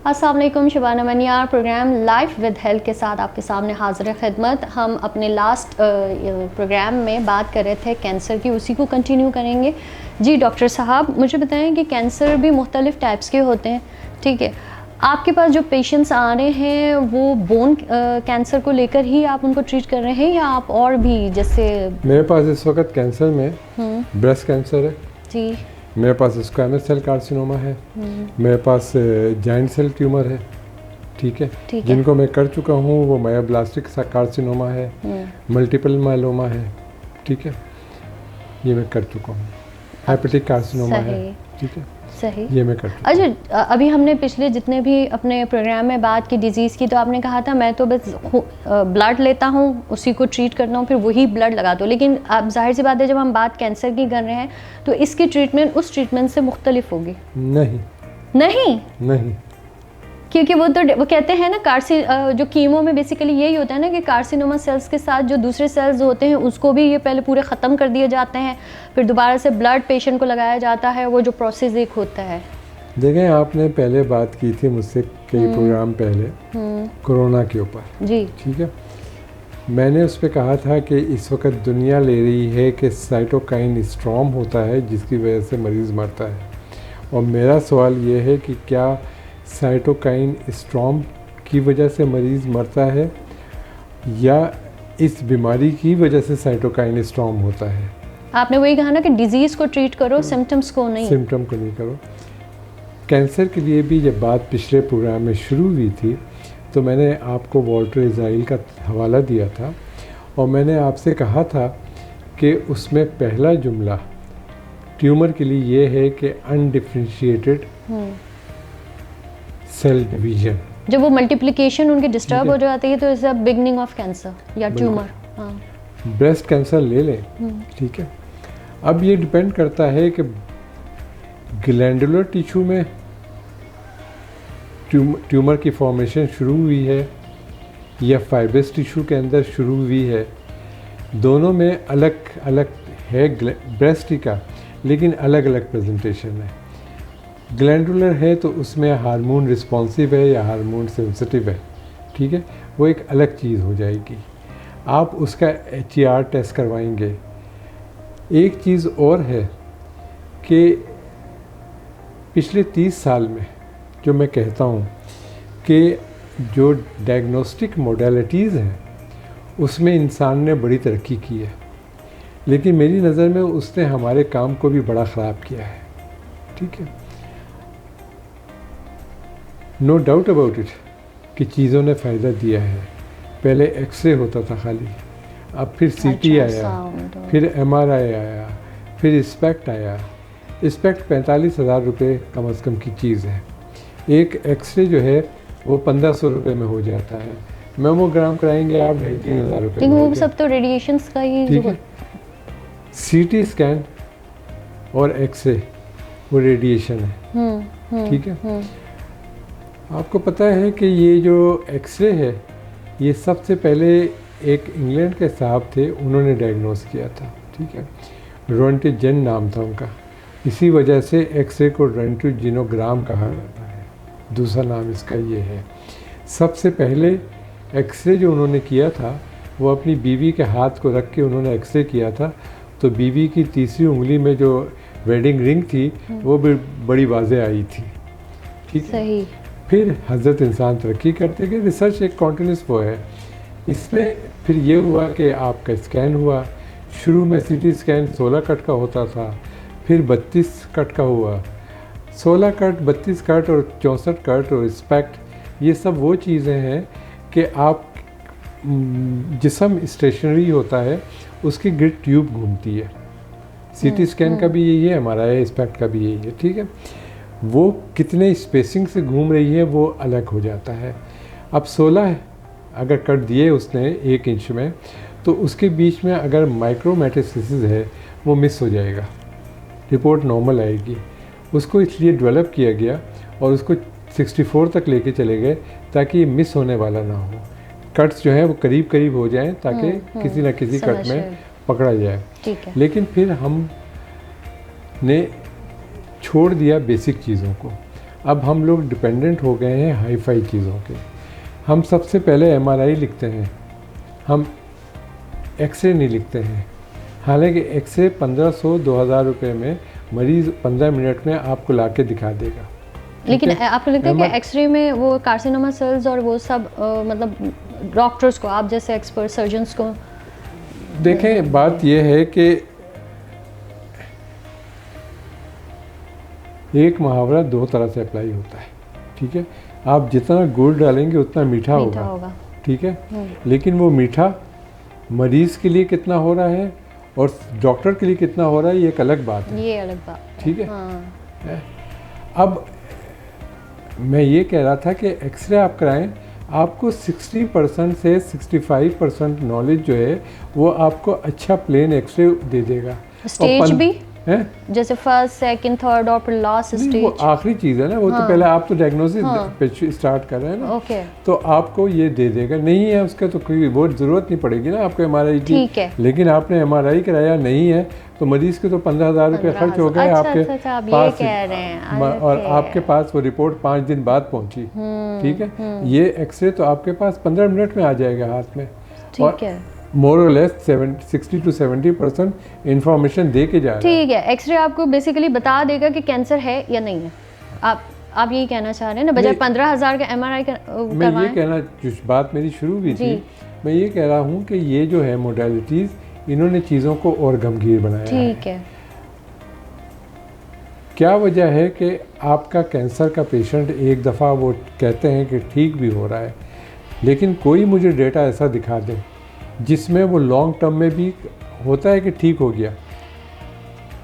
अस्सलाम वालेकुम, Shabana Maniyar program life with health के साथ आपके सामने हाजिर खिदमत। हम अपने लास्ट प्रोग्राम में बात कर रहे थे कैंसर की, उसी को कंटिन्यू करेंगे। जी डॉक्टर साहब, मुझे बताएं कि कैंसर भी मुख्तलिफ़ टाइप्स के होते हैं, ठीक है। आपके पास जो पेशेंट्स आ रहे हैं वो बोन कैंसर को लेकर ही आप उनको ट्रीट कर रहे हैं या आप और भी, जैसे मेरे पास इस वक्त कैंसर में ब्रेस्ट कैंसर है जी, मेरे पास स्क्वैमस सेल कार्सिनोमा है, मेरे पास जाइंट सेल ट्यूमर है, ठीक है, जिनको मैं कर चुका हूँ। वो मायोब्लास्टिक कार्सिनोमा है, मल्टीपल मायलोमा है, ठीक है, ये मैं कर चुका हूँ। हेपेटिक कार्सिनोमा है, ठीक है, सही, ये मैं कर चुका हूँ। अच्छा, अभी हमने पिछले जितने भी अपने प्रोग्राम में बात की डिजीज़ की, तो आपने कहा था मैं तो बस ब्लड लेता हूँ, उसी को ट्रीट करता हूँ, फिर वही ब्लड लगाता हूँ। लेकिन अब जाहिर सी बात है, जब हम बात कैंसर की कर रहे हैं तो इसकी ट्रीटमेंट उस ट्रीटमेंट से मुख्तलिफ होगी। नहीं नहीं नहीं, क्योंकि वो कहते हैं ना, जो कीमो में बेसिकली यही होता है ना कि कार्सिनोमा सेल्स के साथ जो दूसरे सेल्स होते हैं उसको भी ये पहले पूरे ख़त्म कर दिए जाते हैं, फिर दोबारा से ब्लड पेशेंट को लगाया जाता है। वो जो प्रोसेस एक होता है। देखें, आपने पहले बात की थी मुझसे कई प्रोग्राम पहले कोरोना के ऊपर, जी, ठीक है। मैंने उस पर कहा था कि इस वक्त दुनिया ले रही है कि साइटोकाइन स्ट्रॉम होता है जिसकी वजह से मरीज़ मरता है, और मेरा सवाल ये है कि क्या साइटोकाइन स्ट्रॉम की वजह से मरीज़ मरता है या इस बीमारी की वजह से साइटोकाइन स्ट्रॉम होता है। आपने वही कहा ना कि डिजीज़ को ट्रीट करो, सिम्टम्स को नहीं। सिम्टम को नहीं करो। कैंसर के लिए भी जब बात पिछले प्रोग्राम में शुरू हुई थी तो मैंने आपको वॉल्टर इज़राइल का हवाला दिया था, और मैंने आपसे कहा था कि उसमें पहला जुमला ट्यूमर के लिए ये है कि अनडिफरेंशिएटेड सेल डिवीजन, जब वो मल्टीप्लिकेशन उनकी डिस्टर्ब हो जाती है तो it's a beginning of cancer या ट्यूमर। हाँ, ब्रेस्ट कैंसर ले लें, ठीक है। अब ये डिपेंड करता है कि ग्लैंडुलर टिश्यू में ट्यूमर की फॉर्मेशन शुरू हुई है या फाइब्रस टिश्यू के अंदर शुरू हुई है। दोनों में अलग अलग है ब्रेस्ट का, लेकिन अलग अलग प्रेजेंटेशन है। ग्लैंडुलर है तो उसमें हार्मोन रिस्पॉन्सिव है या हार्मोन सेंसिटिव है, ठीक है, वो एक अलग चीज़ हो जाएगी। आप उसका HER टेस्ट करवाएंगे। एक चीज़ और है कि पिछले 30 साल में जो मैं कहता हूँ कि जो डायग्नोस्टिक मोडेलिटीज़ हैं उसमें इंसान ने बड़ी तरक्की की है, लेकिन मेरी नज़र में उसने हमारे काम को भी बड़ा ख़राब किया है, ठीक है। नो डाउट अबाउट इट कि चीज़ों ने फ़ायदा दिया है। पहले एक्सरे होता था खाली, अब फिर CT आया, फिर MRI आया, फिर स्पेक्ट आया। स्पेक्ट 45,000 रुपये कम से कम की चीज़ है। एक एक्सरे जो है वो 1500 रुपये में हो जाता है। मेमोग्राम कराएंगे आप 3,500 रुपये में। वो सब तो रेडिएशंस का ही, ठीक है। CT स्कैन और एक्सरे वो रेडिएशन है, ठीक है। आपको पता है कि ये जो एक्सरे है ये सबसे पहले एक इंग्लैंड के साहब थे, उन्होंने डायग्नोस किया था, ठीक है। रोंटिजेन नाम था उनका, इसी वजह से एक्सरे को रेंटजिनोग्राम कहा जाता है। दूसरा नाम इसका ये है। सबसे पहले एक्सरे जो उन्होंने किया था वो अपनी बीवी के हाथ को रख के उन्होंने एक्सरे किया था, तो बीवी की तीसरी उंगली में जो वेडिंग रिंग थी वो भी बड़ी वाज़ेह आई थी, ठीक है। फिर हज़रत इंसान तरक्की करते गए, रिसर्च एक कॉन्टिन्यूस वो है। इसमें फिर ये हुआ कि आपका स्कैन हुआ। शुरू में CT स्कैन 16 कट का होता था, फिर 32 कट का हुआ। 16 कट, 32 कट और 64 कट और स्पेक्ट, ये सब वो चीज़ें हैं कि आप जिस्म स्टेशनरी होता है उसकी ग्रिड ट्यूब घूमती है। CT स्कैन का भी यही है, हमारा स्पेक्ट का भी यही है, ठीक है। वो कितने स्पेसिंग से घूम रही है वो अलग हो जाता है। अब 16 अगर कट दिए उसने 1 इंच में, तो उसके बीच में अगर माइक्रोमेटास्टेसिस है वो मिस हो जाएगा, रिपोर्ट नॉर्मल आएगी। उसको इसलिए डेवलप किया गया और उसको 64 तक लेके चले गए ताकि ये मिस होने वाला ना हो। कट्स जो है वो करीब करीब हो जाएं ताकि किसी ना किसी कट में पकड़ा जाए, ठीक है। लेकिन फिर हम ने छोड़ दिया बेसिक चीज़ों को। अब हम लोग डिपेंडेंट हो गए हैं हाई फाई चीज़ों के। हम सबसे पहले MRI लिखते हैं, हम एक्सरे नहीं लिखते हैं। हालांकि एक्सरे 1500-2000 रुपये में मरीज़ 15 मिनट में आपको ला के दिखा देगा। लेकिन आपको लगता है कि एक्सरे में वो कार्सिनोमा सेल्स और वो सब मतलब डॉक्टर्स को, आप जैसे एक्सपर्ट सर्जन्स को देखें, बात यह है कि एक मुहावरा दो तरह से अप्लाई होता है, ठीक है। आप जितना गुड़ डालेंगे उतना मीठा होगा, ठीक है। लेकिन वो मीठा मरीज़ के लिए कितना हो रहा है और डॉक्टर के लिए कितना हो रहा है, ये एक अलग बात है, ये अलग बात, ठीक है। हाँ। अब मैं ये कह रहा था कि एक्सरे आप कराएं, आपको 60% से 65% नॉलेज जो है वो आपको अच्छा प्लेन एक्सरे दे देगा। स्टेज भी है जैसे फर्स्ट, सेकंड, थर्ड और फिर लास्ट स्टेज, वो आखिरी चीज़ है ना, वो तो पहले आप तो डायग्नोसिस पे स्टार्ट कर रहे हैं ना, ओके। तो आपको ये दे देगा। नहीं है उसका तो कोई बहुत ज़रूरत नहीं पड़ेगी ना आपको MRI की, ठीक है। लेकिन आपने MRI कराया नहीं है तो मरीज़ के तो 15,000 रुपये खर्च हो गए आपके पास, कह रहे हैं और आपके पास वो रिपोर्ट 5 दिन बाद पहुंची, ठीक है। ये एक्सरे तो आपके पास 15 मिनट में आ जाएगा हाथ में, ठीक है। मोर और लेस 60 to 70% इंफॉर्मेशन दे के जा रहा है। ठीक है, एक्सरे आपको बेसिकली बता देगा कि कैंसर है या नहीं है। आप यही कहना चाह रहे हैं ना, बजाय 15,000 का MRI मैं ये कहना, जो बात मेरी शुरू हुई थी, मैं ये कह रहा हूँ कि ये जो है मोडालिटीज़, इन्होंने चीज़ों को और गंभीर बनाया, ठीक है। क्या वजह है कि आपका कैंसर का पेशेंट एक दफ़ा वो कहते हैं कि ठीक भी हो रहा है, लेकिन कोई मुझे डेटा ऐसा दिखा दे जिसमें वो लॉन्ग टर्म में भी होता है कि ठीक हो गया,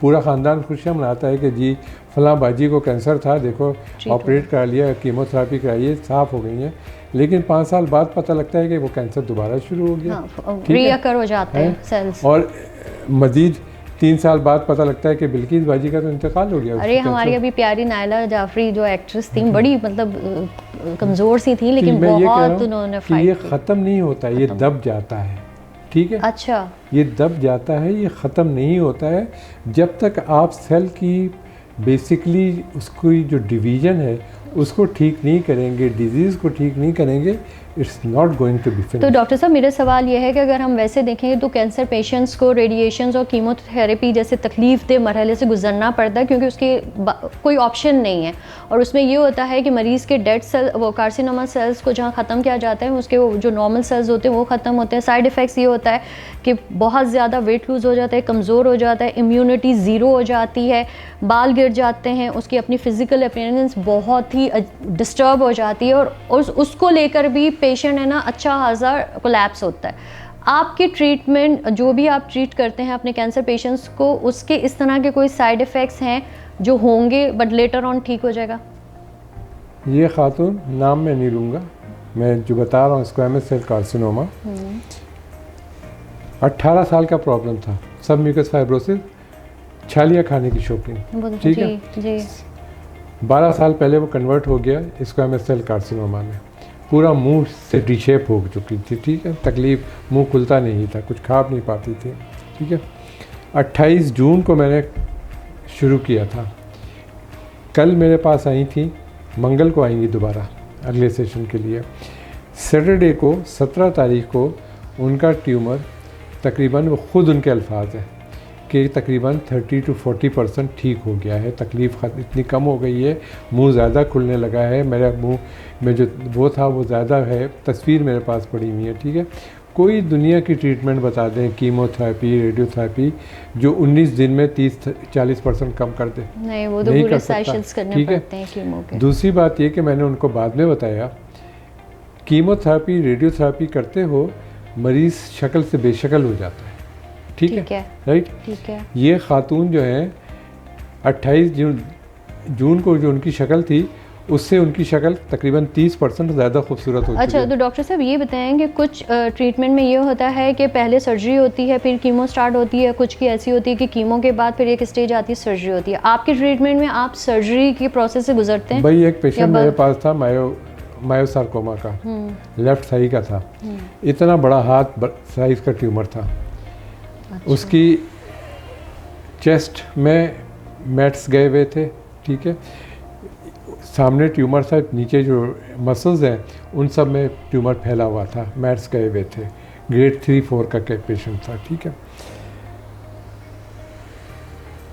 पूरा ख़ानदान खुशियाँ मनाता है कि जी फलां बाजी को कैंसर था, देखो ऑपरेट करा लिया, कीमोथेरेपी कराई है, साफ़ हो गई हैं, लेकिन 5 साल बाद पता लगता है कि वो कैंसर दोबारा शुरू हो गया, रिअकर हो जाते हैं सेल्स, और मज़ीद 3 साल बाद पता लगता है कि बिल्किस बाजी का तो इंतकाल हो गया। अरे हमारी अभी प्यारी नायला जाफरी जो एक्ट्रेस थी, बड़ी मतलब कमज़ोर सी थी, लेकिन बहुत उन्होंने फाइट की। ये ख़त्म नहीं होता, ये दब जाता है, ठीक है। अच्छा, ये दब जाता है, ये ख़त्म नहीं होता है जब तक आप सेल की बेसिकली उसकी जो डिवीज़न है उसको ठीक नहीं करेंगे, डिजीज़ को ठीक नहीं करेंगे, it's not going to be finish. तो डॉक्टर साहब, मेरा सवाल यह है कि अगर हम वैसे देखें तो कैंसर पेशेंट्स को रेडिएशंस और कीमोथेरेपी जैसे तकलीफ दे मरहले से गुजरना पड़ता है, क्योंकि उसके कोई ऑप्शन नहीं है, और उसमें ये होता है कि मरीज़ के डेड सेल, वो कार्सिनोमा सेल्स को जहाँ ख़त्म किया जाता है, उसके वो जो नॉर्मल सेल्स होते हैं वो ख़त्म होते हैं। साइड इफ़ेक्ट्स ये होता है कि बहुत ज़्यादा वेट लूज़ हो जाता है, कमज़ोर हो जाता है, इम्यूनिटी ज़ीरो हो जाती है, बाल गिर जाते हैं, उसकी अपनी फ़िज़िकल अपीयरेंस बहुत ही डिस्टर्ब हो जाती है, और उसको लेकर भी पेशेंट है ना अच्छा खासा कोलैप्स होता है। आपकी ट्रीटमेंट, जो भी आप ट्रीट करते हैं अपने कैंसर पेशेंट्स को, उसके इस तरह के कोई साइड इफ़ेक्ट्स हैं जो होंगे बट लेटर ऑन ठीक हो जाएगा? ये खातून, नाम मैं नहीं लूँगा, मैं जो बता रहा हूँ, स्क्वैमस सेल कार्सिनोमा, 18 साल का प्रॉब्लम था, सब म्यूकस फाइब्रोसिस, छालियाँ खाने की शौकीन, ठीक है जी। 12 साल पहले वो कन्वर्ट हो गया स्क्वैमस सेल कार्सिनोमा में, पूरा मुंह से डी शेप हो चुकी थी, ठीक है, तकलीफ, मुंह खुलता नहीं था, कुछ खा नहीं पाती थी, ठीक है। 28 जून को मैंने शुरू किया था, कल मेरे पास आई थी, मंगल को आएंगी दोबारा अगले सेशन के लिए। सैटरडे को 17 तारीख को उनका ट्यूमर तकरीबन, वो ख़ुद उनके अल्फाज हैं कि तकरीबन 30 to 40% ठीक हो गया है, तकलीफ़ इतनी कम हो गई है, मुंह ज़्यादा खुलने लगा है, मेरा मुंह में जो वो था वो ज़्यादा है, तस्वीर मेरे पास पड़ी हुई है, ठीक है। कोई दुनिया की ट्रीटमेंट बता दें, कीमोथेरेपी, रेडियोथेरेपी, जो 19 दिन में 30-40% कम कर दे, नहीं, वो तो पूरे सेशंस करने पड़ते हैं कीमो के। दूसरी बात ये कि मैंने उनको बाद में बताया, कीमोथेरेपी, रेडियोथेरेपी करते हो मरीज़ शक्ल से बेशक्ल हो जाता है, ठीक है, राइट, ठीक है। ये खातून जो है 28 जून को जो उनकी शक्ल थी, उससे उनकी शक्ल तकरीबन 30% ज़्यादा खूबसूरत होती है। अच्छा, तो डॉक्टर साहब ये बताएं कि कुछ ट्रीटमेंट में ये होता है कि पहले सर्जरी होती है, फिर कीमो स्टार्ट होती है, कुछ की ऐसी होती है कि कीमो के बाद फिर एक स्टेज आती है, सर्जरी होती है। आपके ट्रीटमेंट में आप सर्जरी के प्रोसेस से गुजरते हैं? भाई, एक पेशेंट मेरे पास था मायोसार्कोमा का, लेफ्ट थाई का था, इतना बड़ा हाथ साइज का ट्यूमर था। अच्छा। उसकी चेस्ट में मेट्स गए हुए थे, ठीक है, सामने ट्यूमर था, नीचे जो मसल्स हैं उन सब में ट्यूमर फैला हुआ था, मैट्स गए हुए थे, ग्रेड 3-4 का पेशेंट था। ठीक है,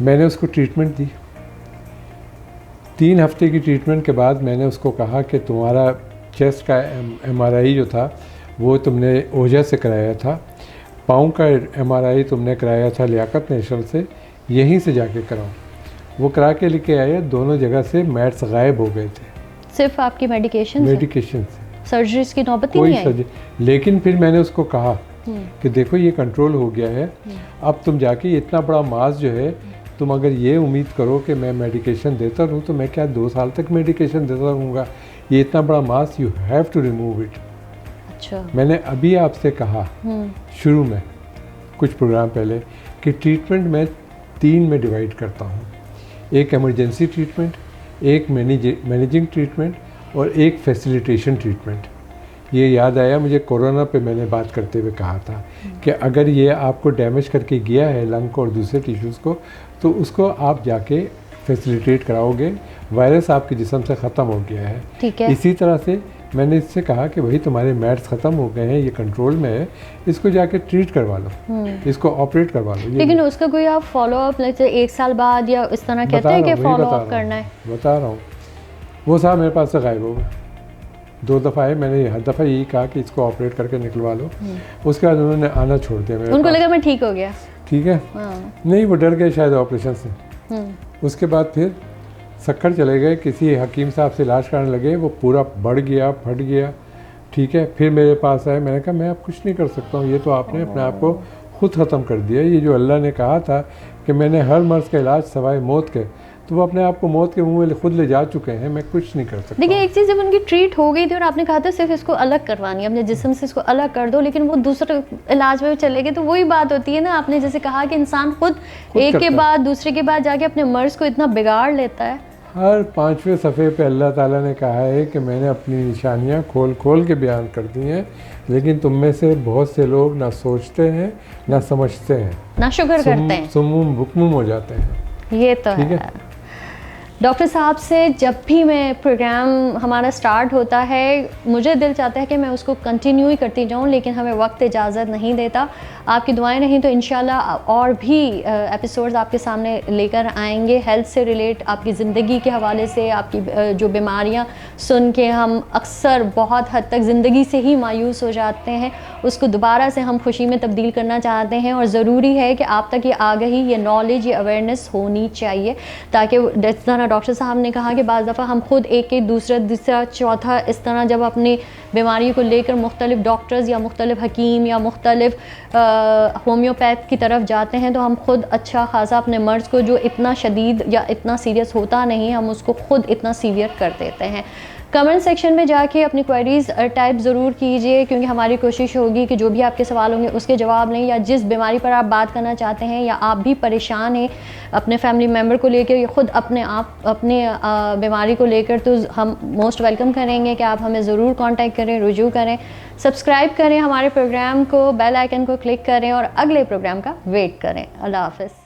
मैंने उसको ट्रीटमेंट दी। 3 हफ्ते की ट्रीटमेंट के बाद मैंने उसको कहा कि तुम्हारा चेस्ट का MRI जो था वो तुमने ओझा से कराया था, पाँव का MRI तुमने कराया था लियाकत नेशनल से, यहीं से जाके कराओ। वो करा के लेके आए, दोनों जगह से मैट्स गायब हो गए थे, सिर्फ आपकी मेडिकेशन से। सर्जरीज की नौबत ही नहीं आई। लेकिन फिर मैंने उसको कहा कि देखो ये कंट्रोल हो गया है, अब तुम जाके इतना बड़ा मास जो है, तुम अगर ये उम्मीद करो कि मैं मेडिकेशन देता रहूँ तो मैं क्या 2 साल तक मेडिकेशन देता रहूँगा? ये इतना बड़ा mass, you have to remove it. अच्छा, मैंने अभी आपसे कहा शुरू में कुछ प्रोग्राम पहले कि ट्रीटमेंट मैं 3 में डिवाइड करता हूँ, एक इमरजेंसी ट्रीटमेंट, एक मैनेजिंग ट्रीटमेंट और एक फैसिलिटेशन ट्रीटमेंट। ये याद आया मुझे, कोरोना पे मैंने बात करते हुए कहा था कि अगर ये आपको डैमेज करके गया है लंग को और दूसरे टिश्यूज़ को, तो उसको आप जाके फैसिलिटेट कराओगे, वायरस आपके जिस्म से ख़त्म हो गया है। ठीक है। इसी तरह से मैंने इससे कहा कि भाई तुम्हारे मैट्स ख़त्म हो गए हैं, ये कंट्रोल में है, इसको जाके ट्रीट करवा लो, इसको ऑपरेट करवा लो। लेकिन उसका कोई आप फॉलो अप, जैसे 1 साल बाद या इस तरह कहते हैं कि फॉलो अप करना है? बता रहा हूँ, वो साहब मेरे पास से गायब हो गए। 2 दफ़ा आए, मैंने हर दफ़ा यही कहा कि इसको ऑपरेट करके निकलवा लो। उसके बाद उन्होंने आना छोड़ दिया मेरे उनको लगा मैं ठीक हो गया। ठीक है, नहीं वो डर गए शायद ऑपरेशन से। उसके बाद फिर सक्खर चले गए, किसी हकीम साहब से इलाज कराने लगे, वो पूरा बढ़ गया, फट गया। ठीक है, फिर मेरे पास आए, मैंने कहा मैं अब कुछ नहीं कर सकता हूँ, ये तो आपने अपने आप को खुद ख़त्म कर दिया। ये जो अल्लाह ने कहा था कि मैंने हर मर्ज़ का इलाज सवाए मौत के, तो वो अपने आप को मौत के मुंह में खुद ले जा चुके हैं, मैं कुछ नहीं कर सकता। देखिए, एक चीज़ जब उनकी ट्रीट हो गई थी और आपने कहा था सिर्फ इसको अलग करवानी है, अपने जिस्म से इसको अलग कर दो, लेकिन वो दूसरे इलाज में चले गए, तो वही बात होती है ना, आपने जैसे कहा कि इंसान खुद एक के बाद दूसरे के बाद जाके अपने मर्ज़ को इतना बिगाड़ लेता है। हर 5वें सफ़े पे अल्लाह ताला ने कहा है कि मैंने अपनी निशानियाँ खोल खोल के बयान कर दी हैं, लेकिन तुम में से बहुत से लोग ना सोचते हैं ना समझते हैं, ना शुक्र करते हैं, सुम्मुम बुकमुम हो जाते हैं। ये तो है। डॉक्टर साहब से जब भी मैं प्रोग्राम हमारा स्टार्ट होता है, मुझे दिल चाहता है कि मैं उसको कंटिन्यू ही करती जाऊं, लेकिन हमें वक्त इजाज़त नहीं देता। आपकी दुआएं रहीं तो इंशाल्लाह और भी एपिसोड्स आपके सामने लेकर आएंगे, हेल्थ से रिलेट, आपकी ज़िंदगी के हवाले से, आपकी जो बीमारियां सुन के हम अक्सर बहुत हद तक ज़िंदगी से ही मायूस हो जाते हैं, उसको दोबारा से हम खुशी में तब्दील करना चाहते हैं। और ज़रूरी है कि आप तक ये आगाही, ये नॉलेज, ये अवेयरनेस होनी चाहिए, ताकि जिस तरह डॉक्टर साहब ने कहा कि बाज़ दफ़ा हम खुद एक दूसरा चौथा इस तरह जब अपनी बीमारी को लेकर मुख्तलिफ डॉक्टर्स या मुख्तलिफ हकीम या मुख्तलिफ होम्योपैथ की तरफ जाते हैं, तो हम खुद अच्छा खासा अपने मर्ज़ को, जो इतना शदीद या इतना सीरियस होता नहीं, हम उसको खुद इतना सीवियर कर देते हैं। कमेंट सेक्शन में जाके अपनी क्वेरीज़ टाइप ज़रूर कीजिए, क्योंकि हमारी कोशिश होगी कि जो भी आपके सवाल होंगे उसके जवाब लें, या जिस बीमारी पर आप बात करना चाहते हैं या आप भी परेशान हैं अपने फैमिली मेम्बर को लेकर या ख़ुद अपने बीमारी को लेकर, तो हम मोस्ट वेलकम करेंगे कि आप हमें ज़रूर कांटेक्ट करें, रुजू करें, सब्सक्राइब करें हमारे प्रोग्राम को, बेल आइकन को क्लिक करें और अगले प्रोग्राम का वेट करें। अल्लाह हाफ़िज़।